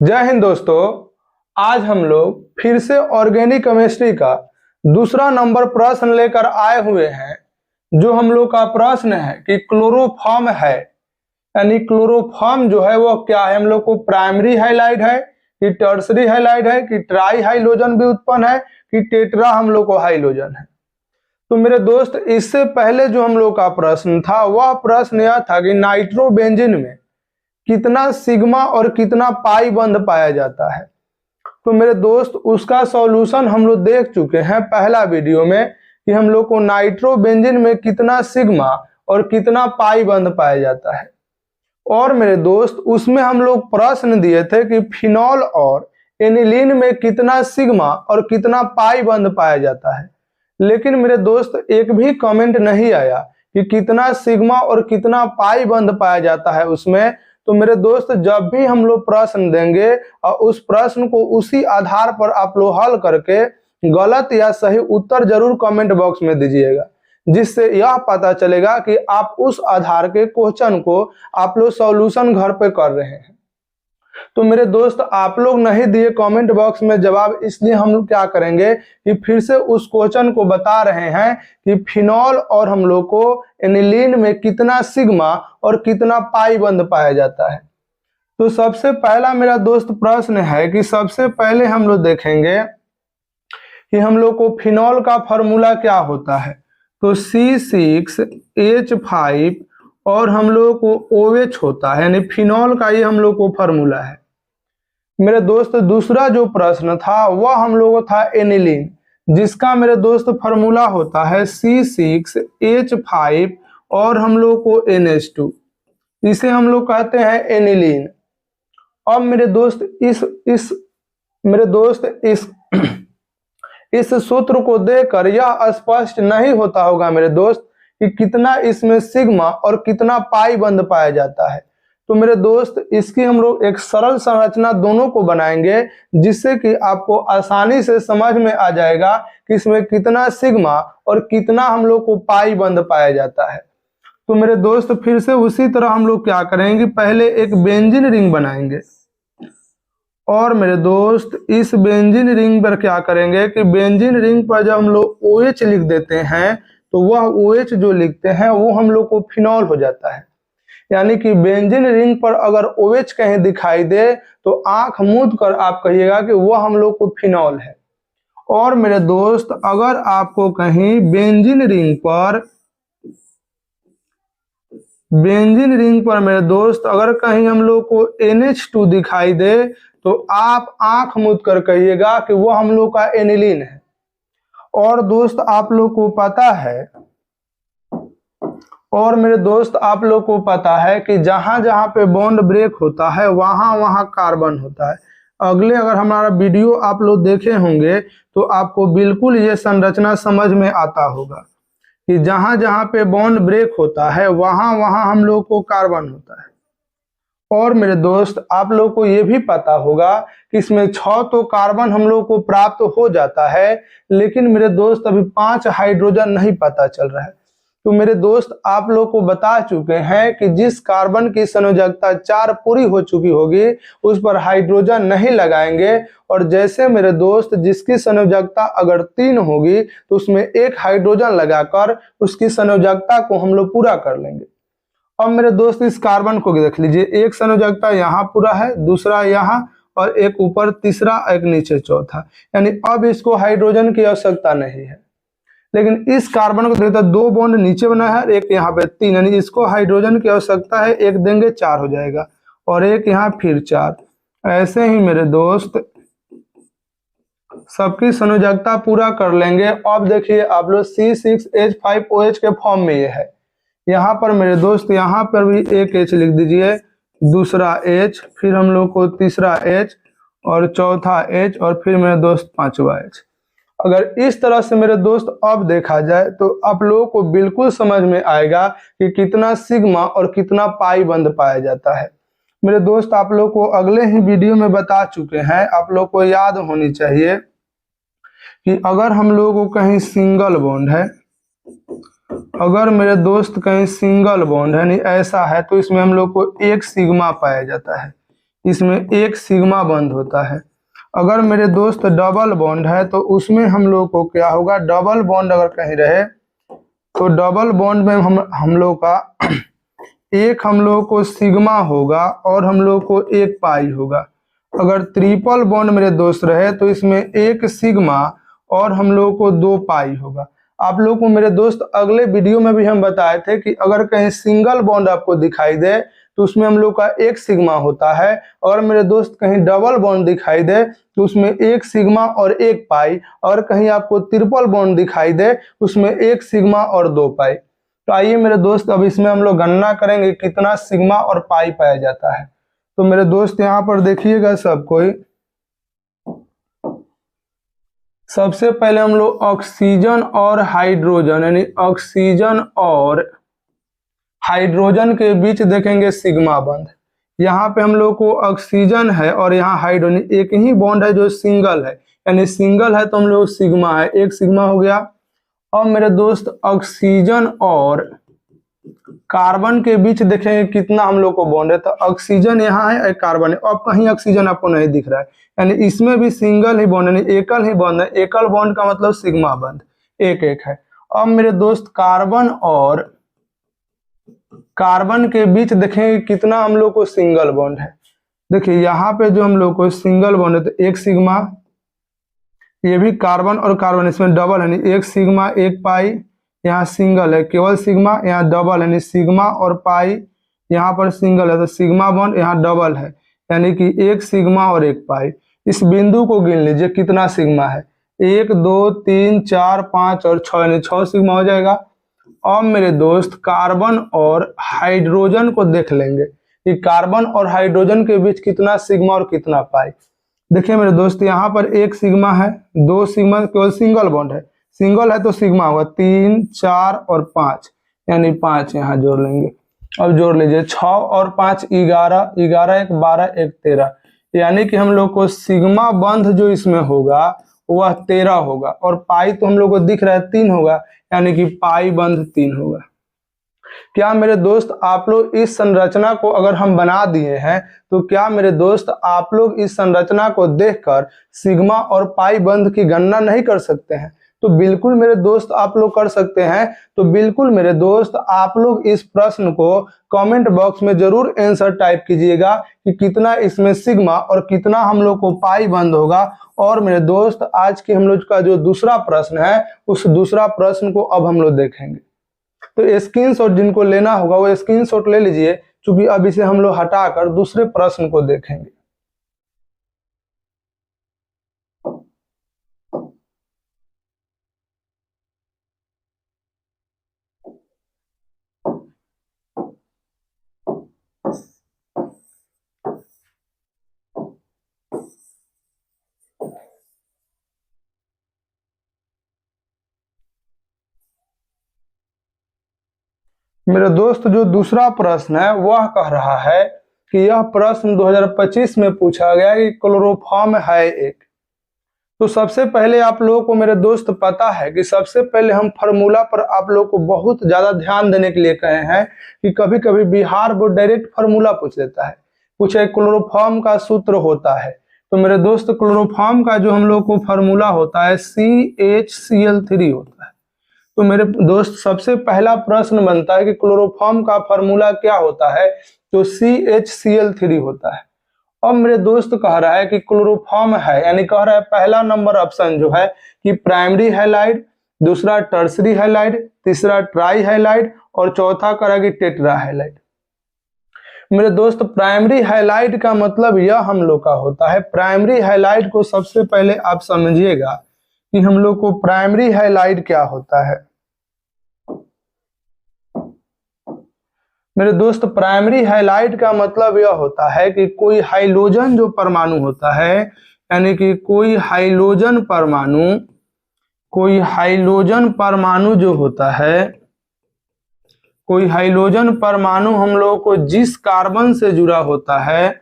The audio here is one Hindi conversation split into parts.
जय हिंद दोस्तों। आज हम लोग फिर से ऑर्गेनिक केमिस्ट्री का दूसरा नंबर प्रश्न लेकर आए हुए हैं। जो हम लोग का प्रश्न है कि क्लोरोफॉर्म है, यानी क्लोरोफॉर्म जो है वो क्या है, हम लोग को प्राइमरी हाइलाइट है कि टर्सरी हाइलाइट है कि ट्राई हाइलोजन भी उत्पन्न है कि टेट्रा हम लोग को हाइलोजन है। तो मेरे दोस्त, इससे पहले जो हम लोग का प्रश्न था वह प्रश्न यह था कि नाइट्रोबेंजीन में कितना सिग्मा और कितना पाई बंध पाया जाता है। तो मेरे दोस्त, उसका सॉल्यूशन हम लोग देख चुके हैं पहला वीडियो में कि हम लोग को नाइट्रोबेंजीन में कितना सिग्मा और कितना पाई बंध पाया जाता है। और मेरे दोस्त, उसमें हम लोग प्रश्न दिए थे कि फिनॉल और एनिलीन में कितना सिग्मा और कितना पाई बंध पाया जाता है। लेकिन मेरे दोस्त, एक भी कमेंट नहीं आया कि कितना सिग्मा और कितना पाई बंध पाया जाता है उसमें। तो मेरे दोस्त, जब भी हम लोग प्रश्न देंगे और उस प्रश्न को उसी आधार पर आप लोग हल करके गलत या सही उत्तर जरूर कमेंट बॉक्स में दीजिएगा, जिससे यह पता चलेगा कि आप उस आधार के क्वेश्चन को आप लोग सॉल्यूशन घर पे कर रहे हैं। तो मेरे दोस्त, आप लोग नहीं दिए कमेंट बॉक्स में जवाब, इसलिए हम लोग क्या करेंगे कि फिर से उस क्वेश्चन को बता रहे हैं कि फिनॉल और हम लोग को एनिलीन में कितना सिग्मा और कितना पाई बंध पाया जाता है। तो सबसे पहला मेरा दोस्त प्रश्न है कि सबसे पहले हम लोग देखेंगे कि हम लोग को फिनॉल का फॉर्मूला क्या होता है। तो C6H5 और हम लोग को OH होता है, यानी फिनॉल का ये हम लोग को फॉर्मूला है। मेरे दोस्त, दूसरा जो प्रश्न था वह हम लोग को था एनिलीन, जिसका मेरे दोस्त फॉर्मूला होता है C6H5 और हम लोग को NH2, इसे हम लोग कहते हैं एनिलीन। अब मेरे दोस्त, इस सूत्र को देखकर यह स्पष्ट नहीं होता होगा मेरे दोस्त कि कितना इसमें सिग्मा और कितना पाई बंध पाया जाता है। तो मेरे दोस्त, इसकी हम लोग एक सरल संरचना दोनों को बनाएंगे, जिससे कि आपको आसानी से समझ में आ जाएगा कि इसमें कितना सिग्मा और कितना हम लोग को पाई बंध पाया जाता है। तो मेरे दोस्त, फिर से उसी तरह हम लोग क्या करेंगे, पहले एक बेंजीन रिंग बनाएंगे। और मेरे दोस्त, इस बेंजीन रिंग पर क्या करेंगे कि बेंजीन रिंग पर जब हम लोग OH लिख देते हैं तो वह OH जो लिखते हैं वो हम लोग को फिनॉल हो जाता है। यानी कि बेंजीन रिंग पर अगर OH कहीं दिखाई दे तो आंख मूंद कर आप कहिएगा कि वह हम लोग को फिनॉल है। और मेरे दोस्त, अगर आपको कहीं बेंजीन रिंग पर मेरे दोस्त अगर कहीं हम लोग को NH2 दिखाई दे तो आप आंख मूंद कर कहिएगा कि वो हम लोग का एनिलीन है। और दोस्त, आप लोग को पता है कि जहां जहां पे बॉन्ड ब्रेक होता है वहां वहां कार्बन होता है। अगले अगर हमारा वीडियो आप लोग देखे होंगे तो आपको बिल्कुल ये संरचना समझ में आता होगा कि जहां जहां पे बॉन्ड ब्रेक होता है वहां वहां हम लोग को कार्बन होता है। और मेरे दोस्त, आप लोग को ये भी पता होगा कि इसमें 6 तो कार्बन हम लोग को प्राप्त हो जाता है, लेकिन मेरे दोस्त अभी 5 हाइड्रोजन नहीं पता चल रहा है। तो मेरे दोस्त, आप लोग को बता चुके हैं कि जिस कार्बन की संयोजकता 4 पूरी हो चुकी होगी उस पर हाइड्रोजन नहीं लगाएंगे। और जैसे मेरे दोस्त, जिसकी संयोजकता अगर 3 होगी तो उसमें 1 हाइड्रोजन लगाकर उसकी संयोजकता को हम लोग पूरा कर लेंगे। अब मेरे दोस्त, इस कार्बन को देख लीजिए, एक संयोजकता यहाँ पूरा है, दूसरा यहाँ, और एक ऊपर तीसरा, एक नीचे चौथा, यानी अब इसको हाइड्रोजन की आवश्यकता नहीं है। लेकिन इस कार्बन को देखते 2 बॉन्ड नीचे बना है, एक यहाँ पे 3, यानी इसको हाइड्रोजन की आवश्यकता है, एक देंगे 4 हो जाएगा, और एक यहाँ फिर 4। ऐसे ही मेरे दोस्त सबकी संयोजकता पूरा कर लेंगे। अब देखिए आप लोग C6H5OH के फॉर्म में ये है। यहाँ पर मेरे दोस्त, यहाँ पर भी एक H लिख दीजिए, दूसरा H, फिर हम लोग को तीसरा H और चौथा H और फिर मेरे दोस्त 5वां H। अगर इस तरह से मेरे दोस्त अब देखा जाए तो आप लोगों को बिल्कुल समझ में आएगा कि कितना सिग्मा और कितना पाई बंध पाया जाता है। मेरे दोस्त, आप लोग को अगले ही वीडियो में बता चुके हैं, आप लोग को याद होनी चाहिए कि अगर हम लोगों को कहीं सिंगल बॉन्ड है, अगर मेरे दोस्त कहीं सिंगल बॉन्ड है, नहीं ऐसा है, तो इसमें हम लोग को 1 सिग्मा पाया जाता है। इसमें एक सिग्मा बॉन्ड होता है। अगर मेरे दोस्त डबल बॉन्ड है तो उसमें हम लोग को क्या होगा, डबल बॉन्ड अगर कहीं रहे तो डबल बॉन्ड में हम लोग का एक हम लोग को सिग्मा होगा और हम लोग को एक पाई होगा। अगर ट्रिपल बॉन्ड मेरे दोस्त रहे तो इसमें एक सिग्मा और हम लोग को 2 पाई होगा। आप लोग को मेरे दोस्त अगले वीडियो में भी हम बताए थे कि अगर कहीं सिंगल बॉन्ड आपको दिखाई दे तो उसमें हम लोग का एक सिग्मा होता है, और मेरे दोस्त कहीं डबल बॉन्ड दिखाई दे तो उसमें एक सिग्मा और एक पाई, और कहीं आपको ट्रिपल बॉन्ड दिखाई दे उसमें एक सिग्मा और 2 पाई। तो आइए मेरे दोस्त अब इसमें हम लोग गणना करेंगे कितना सिग्मा और पाई पाया जाता है। तो मेरे दोस्त यहाँ पर देखिएगा सब कोई, सबसे पहले हम लोग ऑक्सीजन और हाइड्रोजन यानी ऑक्सीजन और हाइड्रोजन के बीच देखेंगे सिग्मा बॉन्ड। यहाँ पे हम लोग को ऑक्सीजन है और यहाँ हाइड्रोजन, एक ही बॉन्ड है जो सिंगल है, यानी सिंगल है तो हम लोग सिग्मा है, एक सिग्मा हो गया। अब मेरे दोस्त ऑक्सीजन और कार्बन के बीच देखेंगे कितना हम लोग को बॉन्ड है, तो ऑक्सीजन यहाँ है, कार्बन है। अब कहीं ऑक्सीजन आपको नहीं दिख रहा है, यानी इसमें भी सिंगल ही बॉन्ड यानी एकल ही बॉन्ड है। एकल बॉन्ड का मतलब सिग्मा बॉन्ड एक एक है। अब मेरे दोस्त कार्बन और कार्बन के बीच देखेंगे कितना हम लोग को सिंगल बॉन्ड है। देखिए यहाँ पे जो हम लोग को सिंगल बॉन्ड है तो एक सिग्मा, ये भी कार्बन और कार्बन इसमें डबल है, एक सिग्मा एक पाई, यहाँ सिंगल है केवल सिग्मा, यहाँ डबल यानी सिग्मा और पाई, यहाँ पर सिंगल है तो सिग्मा बॉन्ड, यहाँ डबल है यानी कि एक सिग्मा और एक पाई। इस बिंदु को गिन लीजिए कितना सिग्मा है, 1 2 3 4 5 और 6 यानी 6 सिग्मा हो जाएगा। अब मेरे दोस्त कार्बन और हाइड्रोजन को देख लेंगे कि कार्बन और हाइड्रोजन के बीच कितना सिग्मा और कितना पाई। देखिए मेरे दोस्त यहाँ पर एक सिग्मा है, 2 सिग्मा, केवल सिंगल बॉन्ड है, सिंगल है तो सिग्मा होगा 3 4 और 5 यानी 5 यहाँ जोड़ लेंगे। अब जोड़ लीजिए 6 और 5 11, 11 1 12 1 13, यानी कि हम लोग को सिग्मा बंध जो इसमें होगा वह 13 होगा, और पाई तो हम लोग को दिख रहा है 3 होगा, यानी कि पाई बंध 3 होगा। क्या मेरे दोस्त आप लोग इस संरचना को अगर हम बना दिए हैं तो क्या मेरे दोस्त आप लोग इस संरचना को देखकर सिग्मा और पाई बंध की गणना नहीं कर सकते हैं? तो बिल्कुल मेरे दोस्त आप लोग कर सकते हैं। तो बिल्कुल मेरे दोस्त आप लोग इस प्रश्न को कमेंट बॉक्स में जरूर आंसर टाइप कीजिएगा कि कितना इसमें सिग्मा और कितना हम लोग को पाई बंद होगा। और मेरे दोस्त आज के हम लोग का जो दूसरा प्रश्न है उस दूसरा प्रश्न को अब हम लोग देखेंगे। तो स्क्रीनशॉट जिनको लेना होगा वो स्क्रीनशॉट ले लीजिए, क्योंकि अब इसे हम लोग हटाकर दूसरे प्रश्न को देखेंगे। मेरे दोस्त जो दूसरा प्रश्न है वह कह रहा है कि यह प्रश्न 2025 में पूछा गया कि क्लोरोफॉर्म है एक। तो सबसे पहले आप लोगों को मेरे दोस्त पता है कि सबसे पहले हम फार्मूला पर आप लोग को बहुत ज्यादा ध्यान देने के लिए कहे हैं कि कभी कभी बिहार बोर्ड डायरेक्ट फार्मूला पूछ लेता है, कुछ एक क्लोरोफॉर्म का सूत्र होता है। तो मेरे दोस्त क्लोरोफॉर्म का जो हम लोग को फार्मूला होता है CHCl3 होता है। तो मेरे दोस्त सबसे पहला प्रश्न बनता है कि क्लोरोफॉर्म का फार्मूला क्या होता है, तो CHCl3 होता है। अब मेरे दोस्त कह रहा है कि क्लोरोफॉर्म है, यानी कह रहा है पहला नंबर ऑप्शन जो है कि प्राइमरी हैलाइड, दूसरा टर्सरी हैलाइड, तीसरा ट्राई हैलाइड और चौथा कह रहा है कि टेट्रा हैलाइड। मेरे दोस्त प्राइमरी हैलाइड का मतलब यह हम लोग का होता है, प्राइमरी हैलाइड को सबसे पहले आप समझिएगा कि हम लोग को प्राइमरी हैलाइड क्या होता है। मेरे दोस्त प्राइमरी हैलाइड का मतलब यह होता है कि कोई हाइड्रोजन जो परमाणु होता है, यानी कि कोई हाइड्रोजन परमाणु जो होता है, कोई हाइड्रोजन परमाणु हम लोग को जिस कार्बन से जुड़ा होता है,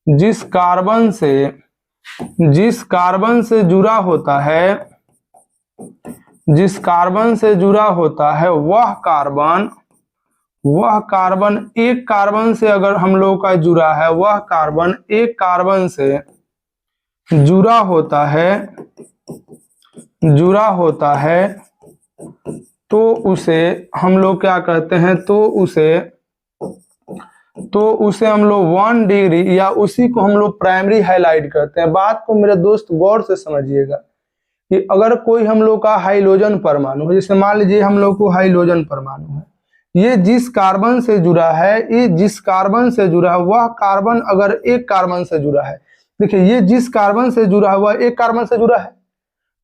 जिस कार्बन से जुड़ा होता है, वह वह कार्बन एक कार्बन से अगर हम लोग का जुड़ा है, वह कार्बन एक कार्बन से जुड़ा होता है तो उसे हम लोग क्या कहते हैं, तो उसे हम लोग 1 डिग्री या उसी को हम लोग प्राइमरी हाइलाइट कहते हैं। बात को मेरे दोस्त गौर से समझिएगा कि अगर कोई हम लोग का हाइड्रोजन परमाणु है, जैसे मान लीजिए हम लोग को हाइड्रोजन परमाणु है, ये जिस कार्बन से जुड़ा है, ये जिस कार्बन से जुड़ा है, वह कार्बन अगर एक कार्बन से जुड़ा है, देखिए ये जिस कार्बन से जुड़ा हुआ एक कार्बन से जुड़ा है,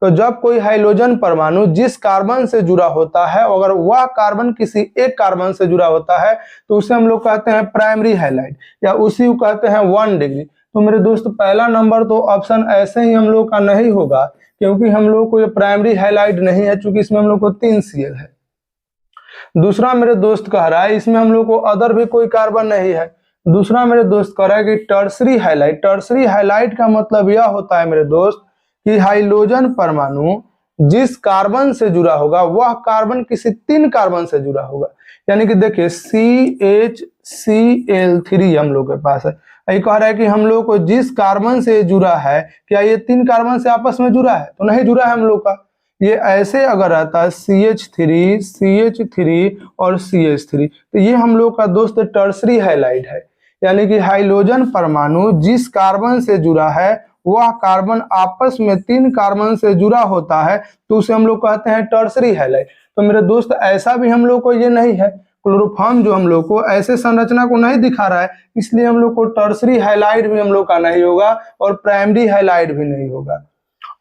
तो जब कोई हाइड्रोजन परमाणु जिस कार्बन से जुड़ा होता है, अगर वह कार्बन किसी एक कार्बन से जुड़ा होता है तो उसे हम लोग कहते हैं प्राइमरी हाइलाइट या उसी को कहते हैं 1 डिग्री। तो मेरे दोस्त पहला नंबर तो ऑप्शन ऐसे ही हम लोग का नहीं होगा, क्योंकि हम लोग को ये प्राइमरी हाइलाइट नहीं है, चूंकि इसमें हम लोग को 3 Cl है। दूसरा मेरे दोस्त कह रहा है इसमें हम लोग को अदर भी कोई कार्बन नहीं है। दूसरा मेरे दोस्त कह रहा है कि टर्सरी हाइलाइट। टर्सरी हाइलाइट का मतलब यह होता है मेरे दोस्त कि हाइड्रोजन परमाणु जिस कार्बन से जुड़ा होगा, वह कार्बन किसी 3 कार्बन से जुड़ा होगा। यानी कि देखिए CHCl3 हम लोग के पास है, ये कह रहा है कि हम लोग को जिस कार्बन से जुड़ा है, क्या ये 3 कार्बन से आपस में जुड़ा है? तो नहीं जुड़ा है हम लोग का। ये ऐसे अगर रहता है CH3 CH3 और CH3, तो ये हम लोग का दोस्त टर्सरी हाइलाइट है। यानी कि हाइड्रोजन परमाणु जिस कार्बन से जुड़ा है, वह कार्बन आपस में 3 कार्बन से जुड़ा होता है, तो उसे हम लोग कहते हैं टर्सरी हाइलाइट। तो मेरे दोस्त ऐसा भी हम लोग को ये नहीं है, क्लोरोफॉर्म जो हम लोग को ऐसे संरचना को नहीं दिखा रहा है, इसलिए हम लोग को टर्सरी हाइलाइट भी हम लोग का नहीं होगा और प्राइमरी हाइलाइट भी नहीं होगा।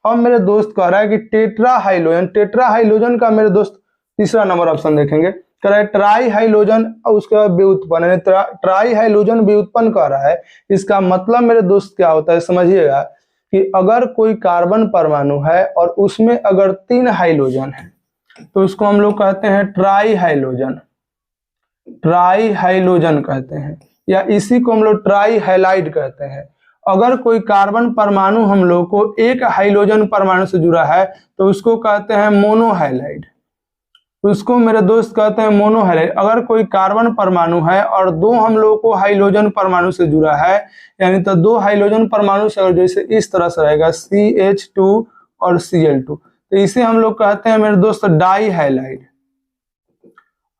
अब मेरे दोस्त कह रहा है कि टेट्रा हाइड्रोजन का मेरे दोस्त तीसरा नंबर ऑप्शन देखेंगे, कह रहा है ट्राई हाइड्रोजन और उसके बाद व्युत्पन्न, यानी ट्राई हाइड्रोजन व्युत्पन्न कह रहा है। इसका मतलब मेरे दोस्त क्या होता है समझिएगा कि अगर कोई कार्बन परमाणु है और उसमें अगर 3 हाइड्रोजन है तो उसको हम लोग कहते हैं ट्राई हाइड्रोजन कहते हैं, या इसी को हम लोग ट्राई हाइलाइट कहते हैं। अगर कोई कार्बन परमाणु हम लोग को एक हाइड्रोजन परमाणु से जुड़ा है तो उसको कहते हैं मोनोहाइलाइड, उसको मेरे दोस्त कहते हैं मोनोहाइलाइड। अगर कोई कार्बन परमाणु है और 2 हम लोग को हाइड्रोजन परमाणु से जुड़ा है, यानी तो 2 हाइड्रोजन परमाणु से अगर जैसे इस तरह से रहेगा CH2 और Cl2, तो इसे हम लोग कहते हैं मेरे दोस्त डाई हाइलाइड।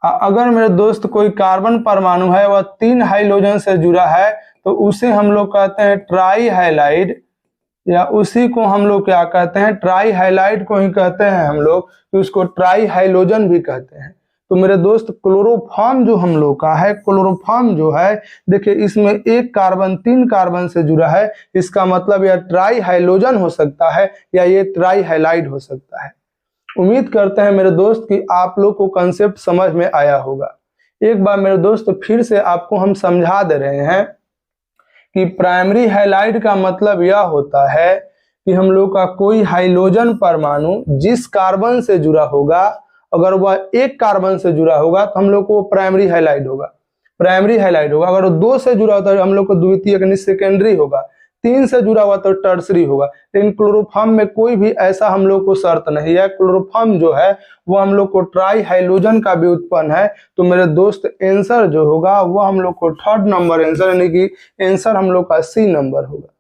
अगर मेरे दोस्त कोई कार्बन परमाणु है वह 3 हाइड्रोजन से जुड़ा है तो उसे हम लोग कहते हैं ट्राई हाइलाइड, या उसी को हम लोग क्या कहते हैं, ट्राई हाइलाइट को ही कहते हैं हम लोग, कि उसको ट्राई हाइड्रोजन भी कहते हैं। तो मेरे दोस्त क्लोरोफॉर्म जो हम लोग का है, क्लोरोफॉर्म जो है देखिए इसमें एक कार्बन 3 कार्बन से जुड़ा है, इसका मतलब यह ट्राई हाइड्रोजन हो सकता है या ये ट्राई हाइलाइट हो सकता है। उम्मीद करते हैं मेरे दोस्त कि आप लोग को कंसेप्ट समझ में आया होगा। एक बार मेरे दोस्त फिर से आपको हम समझा दे रहे हैं कि प्राइमरी हाइलाइट का मतलब यह होता है कि हम लोग का कोई हाइड्रोजन परमाणु जिस कार्बन से जुड़ा होगा, अगर वह एक कार्बन से जुड़ा होगा तो हम लोग को प्राइमरी हाइलाइट होगा। अगर 2 से जुड़ा होता है हम लोग को द्वितीयक यानी सेकेंडरी होगा, 3 से जुड़ा हुआ तो टर्सरी होगा। लेकिन क्लोरोफॉर्म में कोई भी ऐसा हम लोग को शर्त नहीं है। क्लोरोफॉर्म जो है वो हम लोग को ट्राई हाइड्रोजन का व्युत्पन्न है। तो मेरे दोस्त आंसर जो होगा वो हम लोग को 3rd नंबर आंसर, यानी कि आंसर हम लोग का C नंबर होगा।